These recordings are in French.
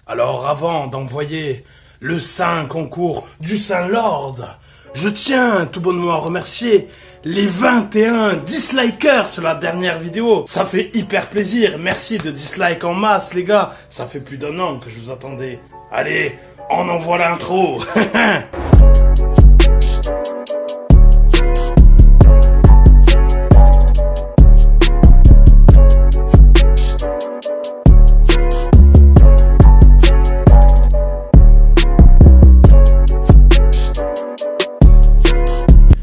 Alors avant d'envoyer le Saint concours du Saint-Lord, je tiens tout bonnement à remercier les 21 dislikers sur la dernière vidéo. Ça fait hyper plaisir, merci de dislike en masse les gars, ça fait plus d'1 an que je vous attendais. Allez, on envoie l'intro.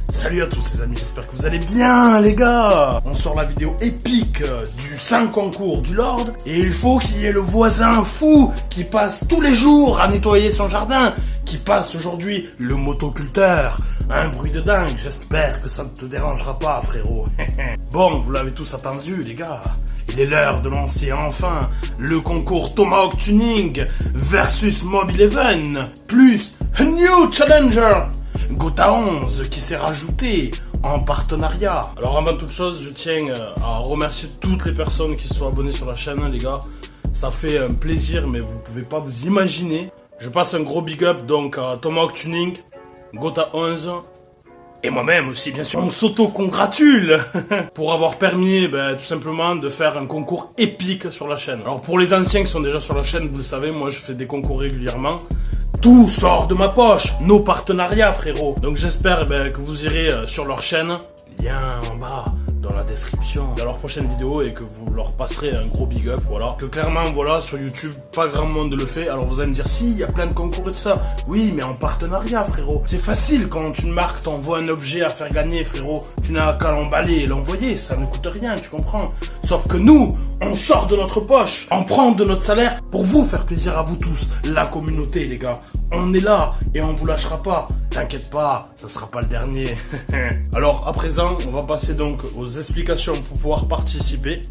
Salut à tous les amis, j'espère que vous allez bien les gars. On sort la vidéo épique du Saint concours du Lord. Et il faut qu'il y ait le voisin fou qui passe tous les jours à nettoyer son jardin, qui passe aujourd'hui le motoculteur. Un bruit de dingue, j'espère que ça ne te dérangera pas frérot. Bon, vous l'avez tous attendu les gars. Il est l'heure de lancer enfin le concours Tomahawk Tuning versus Mobile Eleven plus a New Challenger Gotha 11 qui s'est rajouté en partenariat. Alors avant toute chose, je tiens à remercier toutes les personnes qui se sont abonnées sur la chaîne les gars. Ça fait un plaisir mais vous pouvez pas vous imaginer. Je passe un gros big up donc à Tomahawk Tuning, Gotha 11 et moi-même aussi bien sûr. On s'auto-congratule pour avoir permis tout simplement de faire un concours épique sur la chaîne. Alors pour les anciens qui sont déjà sur la chaîne, vous le savez, moi je fais des concours régulièrement. Tout sort de ma poche, nos partenariats frérot. Donc j'espère que vous irez sur leur chaîne, lien en bas dans la description de leur prochaine vidéo et que vous leur passerez un gros big up, voilà. Que clairement voilà, sur YouTube, pas grand monde le fait. Alors vous allez me dire, si, il y a plein de concours et tout ça. Oui, mais en partenariat frérot. C'est facile quand une marque t'envoie un objet à faire gagner frérot. Tu n'as qu'à l'emballer et l'envoyer, ça ne coûte rien, tu comprends. Sauf que nous, on sort de notre poche, on prend de notre salaire pour vous faire plaisir à vous tous, la communauté les gars. On est là et on vous lâchera pas. T'inquiète pas, ça sera pas le dernier. Alors à présent, on va passer donc aux explications pour pouvoir participer.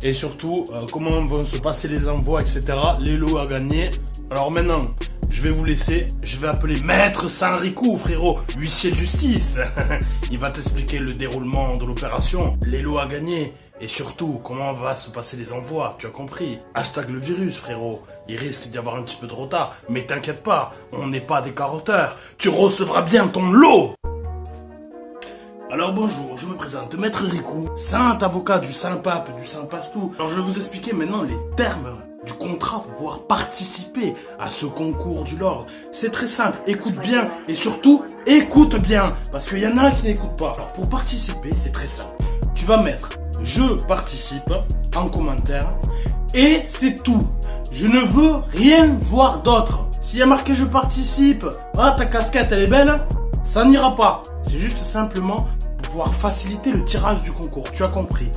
Et surtout, comment vont se passer les envois, etc. Les lots à gagner. Alors maintenant, je vais vous laisser. Je vais appeler Maître Sanriku, frérot, huissier de justice. Il va t'expliquer le déroulement de l'opération, les lots à gagner. Et surtout, comment va se passer les envois, tu as compris. Hashtag le virus, frérot. Il risque d'y avoir un petit peu de retard. Mais t'inquiète pas, on n'est pas des carotteurs. Tu recevras bien ton lot. Alors bonjour, je me présente, Maître Riku, saint avocat du Saint-Pape, du Saint-Pastou. Alors je vais vous expliquer maintenant les termes du contrat pour pouvoir participer à ce concours du Lord. C'est très simple, écoute bien et surtout, écoute bien. Parce qu'il y en a qui n'écoutent pas. Alors pour participer, c'est très simple. Tu vas mettre « Je participe » en commentaire et c'est tout. Je ne veux rien voir d'autre. S'il y a marqué « Je participe », ah ta casquette elle est belle, ça n'ira pas. C'est juste simplement pour pouvoir faciliter le tirage du concours. Tu as compris.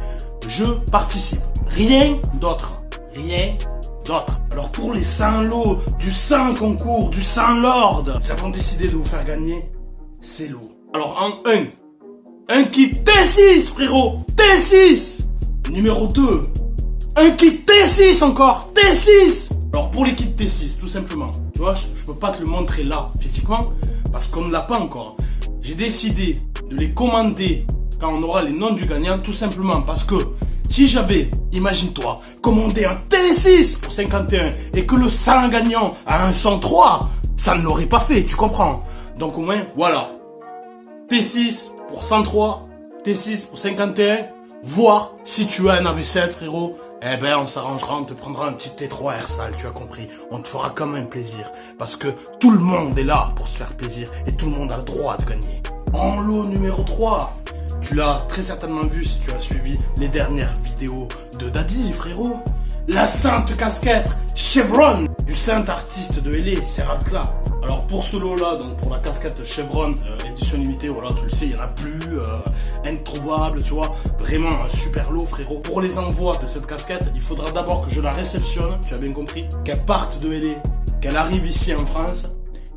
Je participe. Rien d'autre. Rien d'autre. Alors pour les 100 lots du Saint concours, du Saint-Lord, nous avons décidé de vous faire gagner ces lots. Alors en 1, un kit T6 frérot, T6. Numéro 2, un kit T6 encore, T6. Alors pour les kits T6, tout simplement, tu vois, je peux pas te le montrer là, physiquement, parce qu'on ne l'a pas encore. J'ai décidé de les commander quand on aura les noms du gagnant, tout simplement parce que si j'avais, imagine-toi, commandé un T6 pour 51 et que le 100 gagnant a un 103, ça ne l'aurait pas fait, tu comprends. Donc au moins, voilà, T6 pour 103, T6 pour 51, voire si tu as un AV7 frérot, on s'arrangera, on te prendra un petit T3 Airsal, tu as compris. On te fera quand même plaisir, parce que tout le monde est là pour se faire plaisir, et tout le monde a le droit de gagner. En lot numéro 3, tu l'as très certainement vu si tu as suivi les dernières vidéos de Daddy frérot. La sainte casquette Chevron du saint artiste de L.A., Serratla. Alors pour ce lot là, donc pour la casquette Chevron édition limitée, voilà tu le sais, il n'y en a plus, introuvable, tu vois, vraiment un super lot frérot. Pour les envois de cette casquette, il faudra d'abord que je la réceptionne, tu as bien compris, qu'elle parte de L.A., qu'elle arrive ici en France,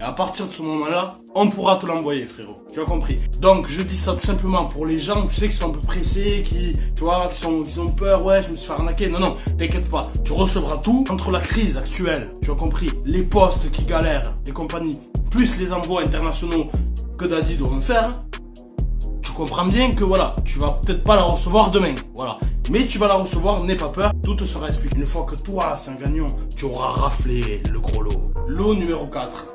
et à partir de ce moment-là, on pourra te l'envoyer frérot, tu as compris. Donc je dis ça tout simplement pour les gens, tu sais, qui sont un peu pressés, qui ont peur, ouais je me suis fait arnaquer. Non, t'inquiète pas, tu recevras tout. Entre la crise actuelle, tu as compris, les postes qui galèrent, les compagnies, plus les envois internationaux que Daddy doit me faire, tu comprends bien que voilà, tu vas peut-être pas la recevoir demain, voilà. Mais tu vas la recevoir, n'aie pas peur, tout te sera expliqué. Une fois que toi, c'est un gagnant, tu auras raflé le gros lot. Lot numéro 4.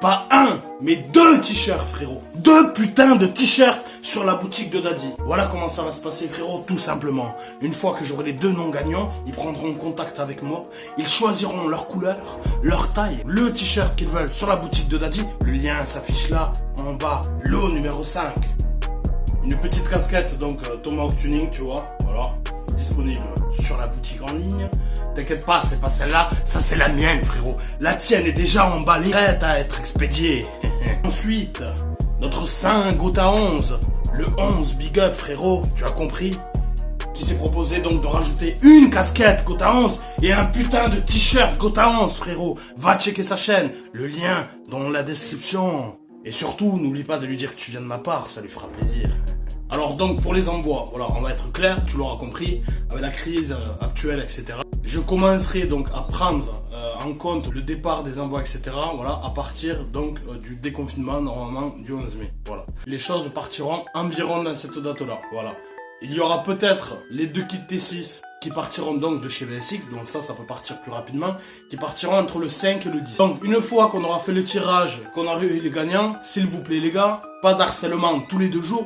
Pas un, mais 2 t-shirts, frérot. 2 putains de t-shirts sur la boutique de Daddy. Voilà comment ça va se passer, frérot, tout simplement. Une fois que j'aurai les 2 non-gagnants, ils prendront contact avec moi. Ils choisiront leur couleur, leur taille, le t-shirt qu'ils veulent sur la boutique de Daddy. Le lien s'affiche là, en bas. Lot numéro 5. Une petite casquette, donc Tomahawk Tuning, tu vois. Voilà, disponible sur la boutique en ligne. T'inquiète pas, c'est pas celle-là, ça c'est la mienne, frérot. La tienne est déjà emballée, prête à être expédiée. Ensuite, notre Saint Gotha 11, le 11 Big Up, frérot, tu as compris, qui s'est proposé donc de rajouter une casquette Gotha 11 et un putain de t-shirt Gotha 11, frérot. Va checker sa chaîne, le lien dans la description. Et surtout, n'oublie pas de lui dire que tu viens de ma part, ça lui fera plaisir. Alors donc pour les envois, voilà, on va être clair, tu l'auras compris, avec la crise actuelle, etc. Je commencerai donc à prendre en compte le départ des envois, etc. Voilà, à partir donc du déconfinement normalement du 11 mai. Voilà, les choses partiront environ dans cette date-là. Voilà, il y aura peut-être les 2 kits T6 qui partiront donc de chez VSX, donc ça peut partir plus rapidement, qui partiront entre le 5 et le 10. Donc une fois qu'on aura fait le tirage, qu'on aura eu les gagnants, s'il vous plaît les gars, pas d'harcèlement tous les 2 jours,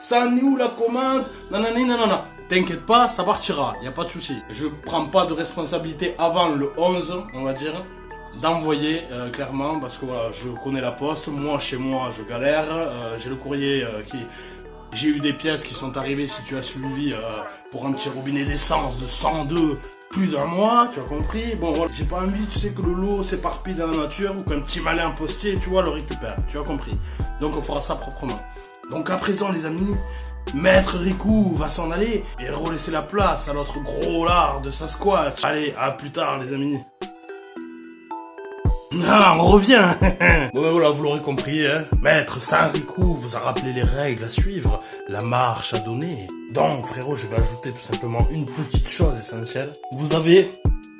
ça en est où la commande, nanani nanana. T'inquiète pas, ça partira, y a pas de souci. Je prends pas de responsabilité avant le 11, on va dire, d'envoyer clairement, parce que voilà, je connais la poste, moi chez moi je galère, j'ai le courrier qui... J'ai eu des pièces qui sont arrivées, si tu as suivi, pour un petit robinet d'essence de 102, plus d'1 mois, tu as compris. Bon voilà, j'ai pas envie, tu sais, que le lot s'éparpille dans la nature ou qu'un petit malin postier, tu vois, le récupère, tu as compris. Donc on fera ça proprement. Donc à présent les amis, Maître Riku va s'en aller et relaisser la place à notre gros lard de Sasquatch. Allez, à plus tard les amis. Ah, on revient. Bon ben voilà, vous l'aurez compris, hein. Maître Saint-Riku vous a rappelé les règles à suivre, la marche à donner. Donc frérot, je vais ajouter tout simplement une petite chose essentielle. Vous avez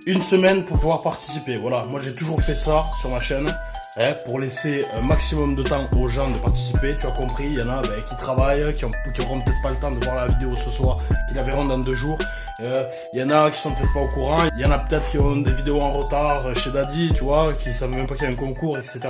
1 semaine pour pouvoir participer. Voilà, moi j'ai toujours fait ça sur ma chaîne, hein, pour laisser un maximum de temps aux gens de participer. Tu as compris, il y en a qui travaillent, qui auront peut-être pas le temps de voir la vidéo ce soir, qui la verront dans 2 jours. Il y en a qui sont peut-être pas au courant, il y en a peut-être qui ont des vidéos en retard chez Daddy, tu vois, qui savent même pas qu'il y a un concours, etc.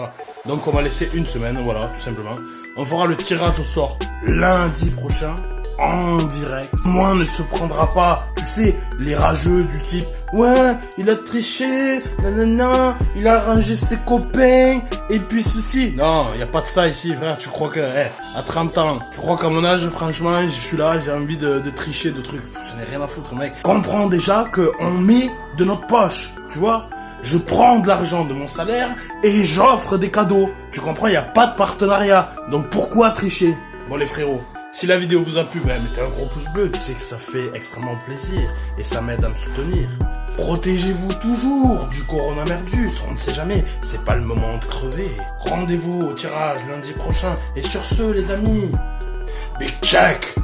Donc on va laisser 1 semaine, voilà, tout simplement. On fera le tirage au sort lundi prochain, en direct. Moi, on ne se prendra pas, tu sais, les rageux du type « Ouais, il a triché, nanana, il a arrangé ses copains, et puis ceci. » Non, il n'y a pas de ça ici, frère. Tu crois que, à 30 ans, tu crois qu'à mon âge, franchement, je suis là, j'ai envie de tricher, de trucs. J'en ai rien à foutre, mec. Comprends déjà qu'on met de notre poche, tu vois. Je prends de l'argent de mon salaire et j'offre des cadeaux. Tu comprends, il n'y a pas de partenariat. Donc pourquoi tricher? Bon les frérots, si la vidéo vous a plu, mettez un gros pouce bleu, tu sais que ça fait extrêmement plaisir et ça m'aide à me soutenir. Protégez-vous toujours du coronavirus, on ne sait jamais, c'est pas le moment de crever. Rendez-vous au tirage lundi prochain et sur ce les amis, big check.